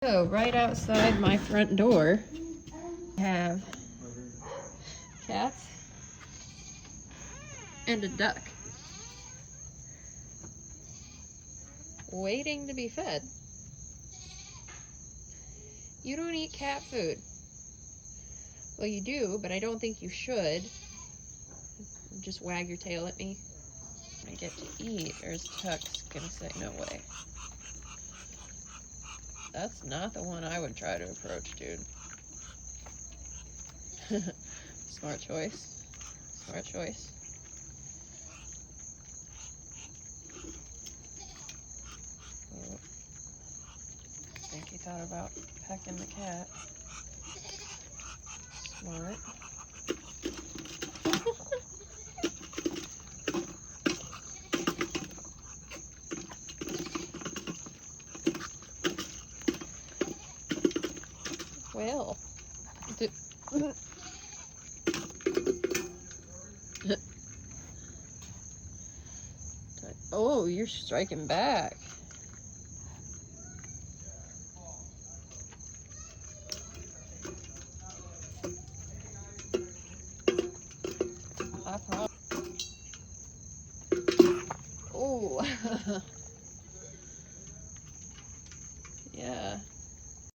So right outside my front door, I have cats and a duck waiting to be fed. You don't eat cat food. Well, you do, but I don't think you should. Just wag your tail at me. I get to eat, or is Tuck's gonna say no way? That's not the one I would try to approach, dude. Smart choice. Smart choice. Oh. I think he thought about pecking the cat. Smart. Well, oh, you're striking back. I promise. Oh.